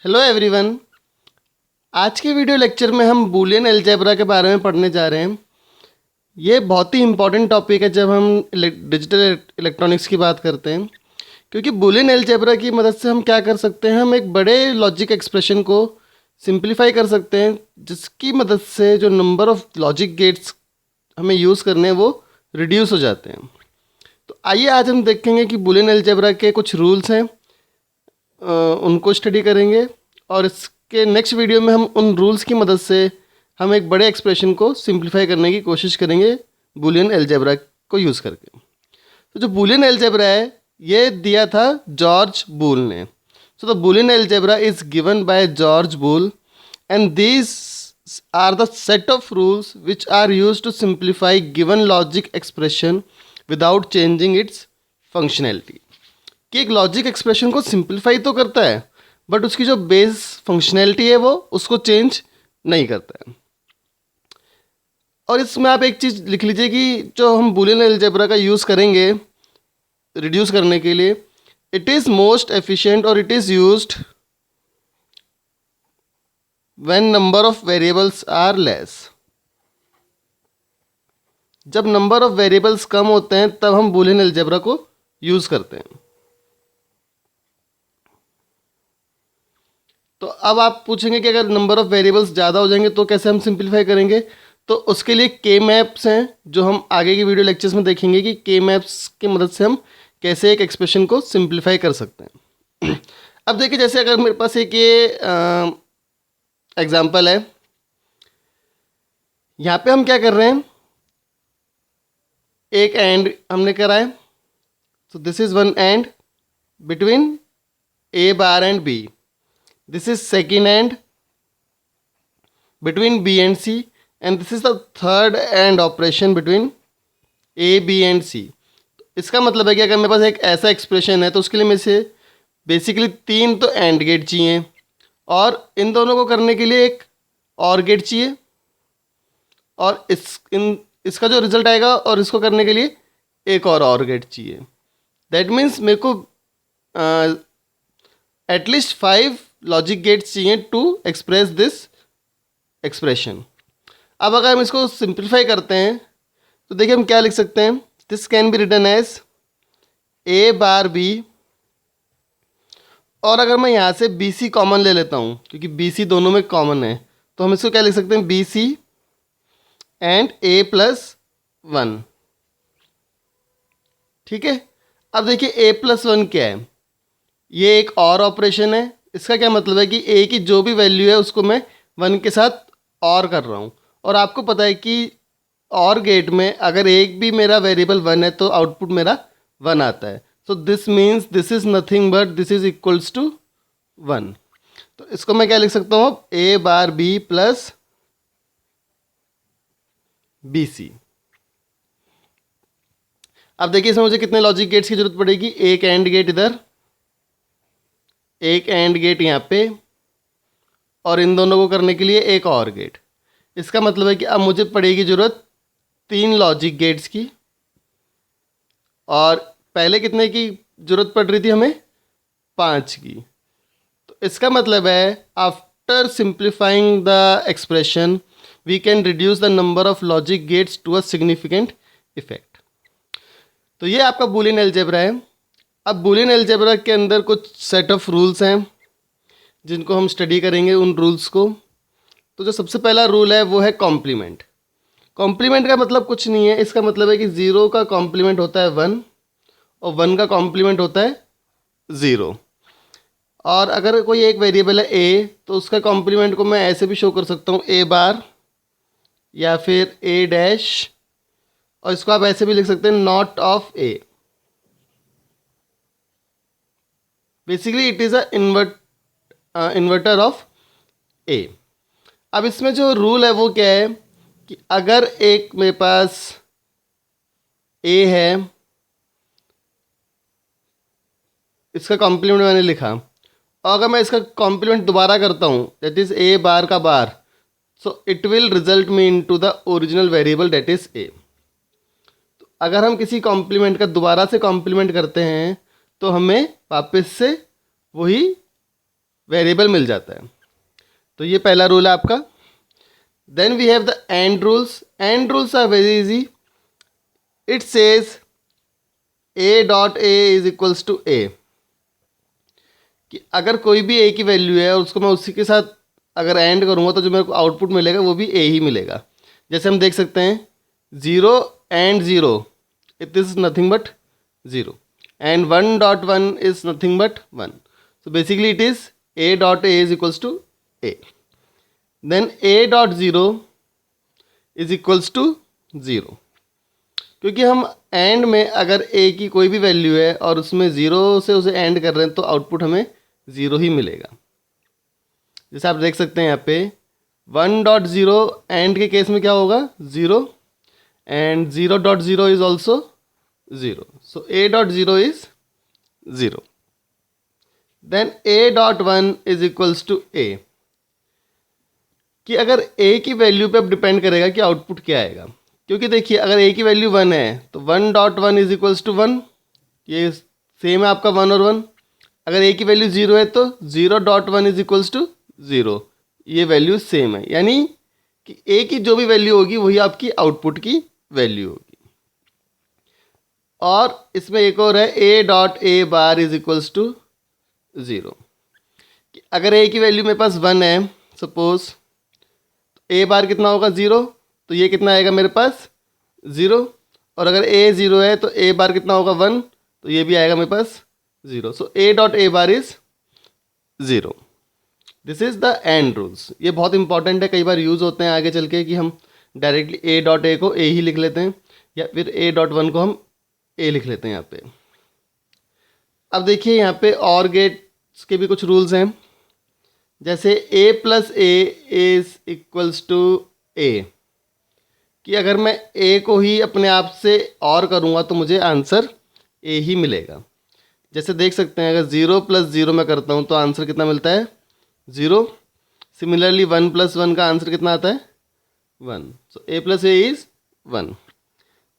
Hello everyone. आज के video lecture में हम बूलियन अलजेब्रा के बारे में पढ़ने जा रहे हैं। ये बहुत ही इम्पॉर्टेंट टॉपिक है जब हम डिजिटल इलेक्ट्रॉनिक्स की बात करते हैं, क्योंकि बूलियन अलजेब्रा की मदद से हम क्या कर सकते हैं, हम एक बड़े लॉजिक एक्सप्रेशन को सिंप्लीफाई कर सकते हैं, जिसकी मदद से जो नंबर ऑफ लॉजिक गेट्स हमें यूज़ करने हैं वो रिड्यूस हो जाते हैं। तो आइए आज हम देखेंगे कि बूलियन अलजेब्रा के कुछ रूल्स हैं, उनको स्टडी करेंगे और इसके नेक्स्ट वीडियो में हम उन रूल्स की मदद से हम एक बड़े एक्सप्रेशन को सिंप्लीफाई करने की कोशिश करेंगे बूलियन अलजेब्रा को यूज़ करके। तो जो बूलियन अलजेब्रा है ये दिया था जॉर्ज बूल ने। So the Boolean algebra is given by George Boole and these are the set of rules which are use to simplify given logic expression without changing its functionality. कि एक logic expression को simplify तो करता है but उसकी जो base functionality है वो उसको चेंज नहीं करता है। और इसमें आप एक चीज़ लिख लीजिए कि जो हम बूलियन अलजेब्रा का यूज़ करेंगे रिड्यूस करने के लिए, इट इज़ मोस्ट एफिशिएंट और it is used when number of variables are less. जब नंबर ऑफ वेरिएबल्स कम होते हैं तब हम बूलियन अलजेब्रा को यूज़ करते हैं। तो अब आप पूछेंगे कि अगर नंबर ऑफ़ वेरिएबल्स ज़्यादा हो जाएंगे तो कैसे हम सिंप्लीफाई करेंगे। तो उसके लिए के मैप्स हैं जो हम आगे की वीडियो लेक्चर्स में देखेंगे कि के मैप्स की मदद से हम कैसे एक एक्सप्रेशन को सिंप्लीफाई कर सकते हैं। अब देखिए, जैसे अगर मेरे पास एक ये एग्जांपल है, यहाँ पे हम क्या कर रहे हैं, एक एंड हमने करा है। So this is one and between A bar and B. This is second AND between B and C, and this is the third AND operation between A, B and C. इसका मतलब है कि अगर मेरे पास एक ऐसा एक्सप्रेशन है तो उसके लिए मेरे से बेसिकली 3 तो AND गेट चाहिए और इन दोनों को करने के लिए एक OR गेट चाहिए और इसका जो रिजल्ट आएगा और इसको करने के लिए एक और OR गेट चाहिए। दैट मीन्स मेरे को एटलीस्ट 5 लॉजिक गेट्स चाहिए टू एक्सप्रेस दिस एक्सप्रेशन। अब अगर हम इसको सिंप्लीफाई करते हैं तो देखिए हम क्या लिख सकते हैं। This can be written as A bar B, और अगर मैं यहाँ से बी सी कॉमन ले लेता हूँ क्योंकि बी सी दोनों में कॉमन है, तो हम इसको क्या लिख सकते हैं, B C and A plus 1। ठीक है। अब देखिए ए प्लस 1 क्या है, ये एक और ऑपरेशन है। इसका क्या मतलब है कि ए की जो भी वैल्यू है उसको मैं 1 के साथ और कर रहा हूँ, और आपको पता है कि और गेट में अगर एक भी मेरा वेरिएबल 1 है तो आउटपुट मेरा 1 आता है। So this means this is nothing but this is equals to 1। तो इसको मैं क्या लिख सकता हूँ, A bar B plus B C. अब देखिए इसमें मुझे कितने लॉजिक गेट्स की जरूरत पड़ेगी, एक एंड गेट इधर, एक एंड गेट यहाँ पे, और इन दोनों को करने के लिए एक और गेट। इसका मतलब है कि अब मुझे पड़ेगी ज़रूरत 3 लॉजिक गेट्स की, और पहले कितने की ज़रूरत पड़ रही थी हमें, 5 की। तो इसका मतलब है after simplifying the expression we can reduce the number of logic gates to a significant effect. तो ये आपका बूलियन अलजेब्रा है। अब बूलियन अलजेब्रा के अंदर कुछ सेट ऑफ रूल्स हैं जिनको हम स्टडी करेंगे उन रूल्स को। तो जो सबसे पहला रूल है वो है कॉम्प्लीमेंट। कॉम्प्लीमेंट का मतलब कुछ नहीं है, इसका मतलब है कि 0 का कॉम्प्लीमेंट होता है 1 और 1 का कॉम्प्लीमेंट होता है 0। और अगर कोई एक वेरिएबल है ए तो उसका कॉम्प्लीमेंट को मैं ऐसे भी शो कर सकता हूँ, ए बार या फिर ए डैश, और इसको आप ऐसे भी लिख सकते हैं, not of A. Basically it is a inverter of A. अब इसमें जो रूल है वो क्या है कि अगर एक मेरे पास ए है, इसका कॉम्प्लीमेंट मैंने लिखा, और अगर मैं इसका कॉम्प्लीमेंट दोबारा करता हूँ दैट इज़ ए बार का bar, so it will result me into the original variable that is A. तो अगर हम किसी कॉम्प्लीमेंट का दोबारा से कॉम्प्लीमेंट करते हैं तो हमें वापस से वही वेरिएबल मिल जाता है। तो ये पहला रूल है आपका। Then we have the and rules. And rules are very easy. It says A dot A is equals to A, कि अगर कोई भी ए की वैल्यू है और उसको मैं उसी के साथ अगर एंड करूँगा तो जो मेरे को आउटपुट मिलेगा वो भी ए ही मिलेगा। जैसे हम देख सकते हैं 0 and 0 it is nothing but 0 and 1 dot 1 is nothing but 1। So basically it is A dot A is equals to A. Then A dot 0 is equals to 0, क्योंकि हम एंड में अगर ए की कोई भी वैल्यू है और उसमें 0 से उसे एंड कर रहे हैं तो आउटपुट हमें 0 ही मिलेगा। जैसे आप देख सकते हैं यहाँ पे 1.0 एंड के केस में क्या होगा 0 and 0.0 is also 0। So A dot 0 is 0। Then A dot 1 is equals to A, कि अगर ए की वैल्यू पे अब डिपेंड करेगा कि आउटपुट क्या आएगा। क्योंकि देखिए अगर ए की वैल्यू 1 है तो 1.1 इज इक्वल्स टू 1, ये सेम है आपका 1 और 1। अगर ए की वैल्यू 0 है तो 0.1 इज इक्वल्स टू 0, ये वैल्यू सेम है, यानी कि ए की जो भी वैल्यू होगी वही आपकी आउटपुट की वैल्यू होगी। और इसमें एक और है A dot A bar is equals to 0, कि अगर ए की वैल्यू मेरे पास 1 है सपोज, ए बार कितना होगा 0, तो ये कितना आएगा मेरे पास 0। और अगर ए 0 है तो ए बार कितना होगा 1, तो ये भी आएगा मेरे पास 0। So A dot A bar is 0। This is the and rules. ये बहुत इंपॉर्टेंट है, कई बार यूज़ होते हैं आगे चल के कि हम डायरेक्टली ए डॉट ए को ए ही लिख लेते हैं या फिर ए डॉट 1 को हम ए लिख लेते हैं यहाँ पे। अब देखिए यहाँ पे और गेट्स के भी कुछ रूल्स हैं। जैसे A plus A is equals to A, कि अगर मैं ए को ही अपने आप से और करूँगा तो मुझे आंसर ए ही मिलेगा। जैसे देख सकते हैं अगर 0 प्लस 0 मैं करता हूँ तो आंसर कितना मिलता है 0। सिमिलरली 1 प्लस 1 का आंसर कितना आता है 1। So A plus A is 1।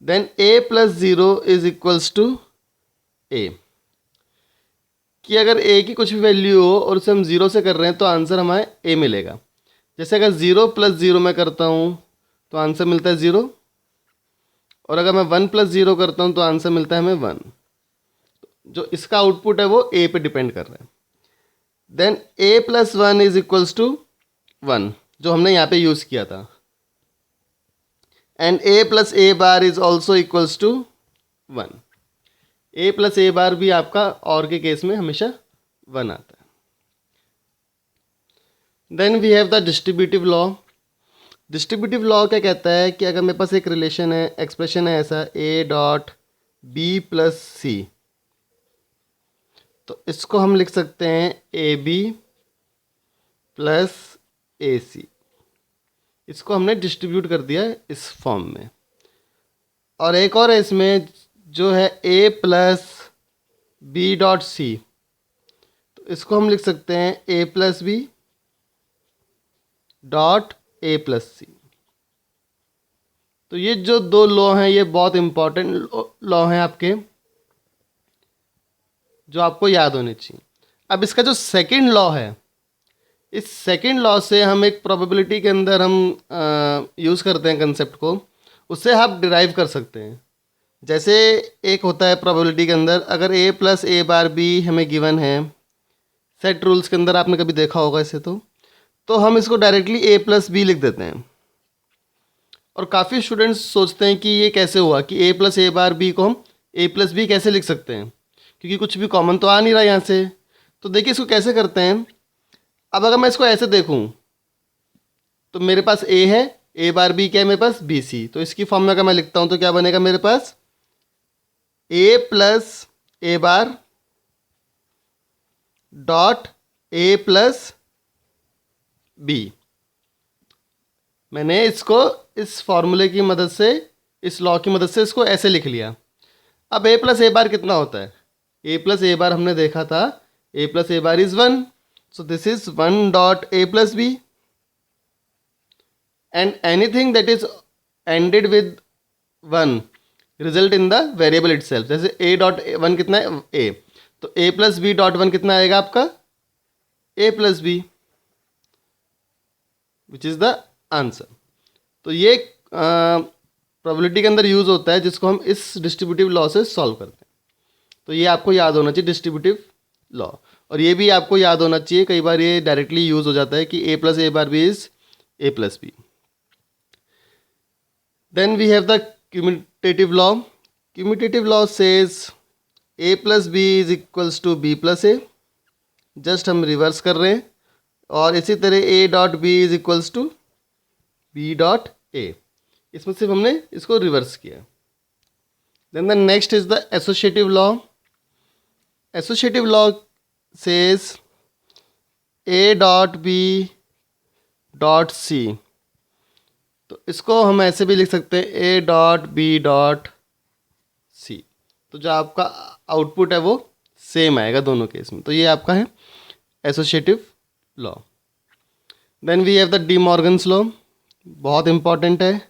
Then A plus 0 is equals to A, कि अगर ए की कुछ भी वैल्यू हो और उसे हम 0 से कर रहे हैं तो आंसर हमारे ए मिलेगा। जैसे अगर 0 प्लस 0 मैं करता हूँ तो आंसर मिलता है 0, और अगर मैं 1 प्लस 0 करता हूँ तो आंसर मिलता है हमें 1। जो इसका आउटपुट है वो ए पे डिपेंड कर रहा है। Then A plus 1 is equals to 1, जो हमने यहाँ पे यूज़ किया था। And A plus A bar is also equals to 1। A plus A bar भी आपका और के केस में हमेशा 1 आता है। Then we have the distributive law. Distributive law क्या कहता है कि अगर मेरे पास एक रिलेशन है, एक्सप्रेशन है ऐसा ए डॉट बी प्लस सी, तो इसको हम लिख सकते हैं ए बी प्लस ए सी। इसको हमने डिस्ट्रीब्यूट कर दिया इस फॉर्म में। और एक और है इसमें जो है A plus B dot C, तो इसको हम लिख सकते हैं A plus B dot A plus C. तो ये जो दो लॉ हैं ये बहुत इंपॉर्टेंट लॉ हैं आपके, जो आपको याद होने चाहिए। अब इसका जो सेकंड लॉ है, इस सेकंड लॉ से हम एक प्रोबेबिलिटी के अंदर हम यूज़ करते हैं कंसेप्ट को, उससे आप डिराइव कर सकते हैं। जैसे एक होता है प्रोबेबिलिटी के अंदर, अगर ए प्लस ए बार बी हमें गिवन है, सेट रूल्स के अंदर आपने कभी देखा होगा इसे, तो हम इसको डायरेक्टली ए प्लस बी लिख देते हैं। और काफ़ी स्टूडेंट्स सोचते हैं कि ये कैसे हुआ कि A plus A bar B को हम ए प्लस बी कैसे लिख सकते हैं, क्योंकि कुछ भी कॉमन तो आ नहीं रहा यहाँ से। तो देखिए इसको कैसे करते हैं। अब अगर मैं इसको ऐसे देखूँ तो मेरे पास ए है, ए बार बी क्या है मेरे पास बी सी। तो इसकी फॉर्म में अगर मैं लिखता हूँ तो क्या बनेगा मेरे पास A plus A bar dot A plus B. मैंने इसको इस फॉर्मूले की मदद से, इस लॉ की मदद से इसको ऐसे लिख लिया। अब ए प्लस ए बार कितना होता है, ए प्लस ए बार हमने देखा था A plus A bar is 1। So this is 1 dot A plus B, and anything that is ended with 1 result in the variable itself. जैसे ए डॉट 1 कितना है ए, तो ए प्लस बी डॉट 1 कितना आएगा आपका A plus B which is the answer. तो ये probability के अंदर यूज़ होता है, जिसको हम इस डिस्ट्रीब्यूटिव लॉ से सॉल्व करते हैं। तो ये आपको याद होना चाहिए, डिस्ट्रीब्यूटिव लॉ। और ये भी आपको याद होना चाहिए, कई बार ये डायरेक्टली यूज़ हो जाता है कि A plus A bar B is A plus B. Then we have the commutative law. Commutative law says A plus B is equals to B plus A. Just हम रिवर्स कर रहे हैं। और इसी तरह A dot B is equals to B dot A. इसमें सिर्फ हमने इसको रिवर्स किया। Then the next is the associative law. Associative law says A dot B dot C. तो इसको हम ऐसे भी लिख सकते हैं A dot B dot C. तो जो आपका आउटपुट है वो सेम आएगा दोनों केस में। तो ये आपका है associative law. Then we have the De Morgan's law, बहुत इंपॉर्टेंट है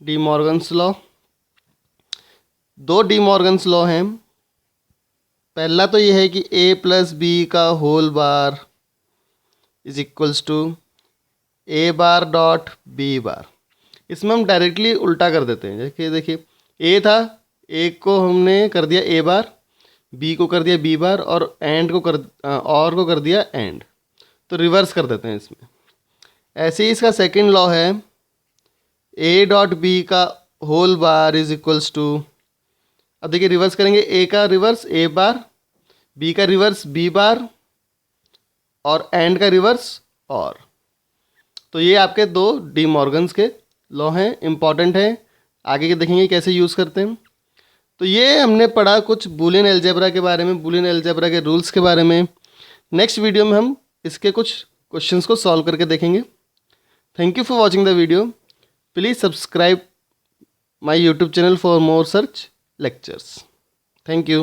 डी मॉर्गन्स लॉ। दो डी मॉर्गन्स लॉ हैं। पहला तो ये है कि ए प्लस बी का whole bar is equals to A bar dot B bar. इसमें हम डायरेक्टली उल्टा कर देते हैं। देखिए ए था, ए को हमने कर दिया ए बार, बी को कर दिया बी बार, और एंड को कर दिया एंड। तो रिवर्स कर देते हैं इसमें। ऐसे ही इसका सेकंड लॉ है ए डॉट बी का whole bar is equals to, अब देखिए रिवर्स करेंगे, ए का रिवर्स ए बार, बी का रिवर्स बी बार, और एंड का रिवर्स और। तो ये आपके दो डी मॉर्गन्स के लॉ हैं, इंपॉर्टेंट हैं, आगे के देखेंगे कैसे यूज़ करते हैं। तो ये हमने पढ़ा कुछ बूलियन अलजेब्रा के बारे में, बूलियन अलजेब्रा के रूल्स के बारे में। नेक्स्ट वीडियो में हम इसके कुछ क्वेश्चंस को सॉल्व करके देखेंगे। Thank you for watching the video. Please subscribe my YouTube channel for more search lectures. Thank you.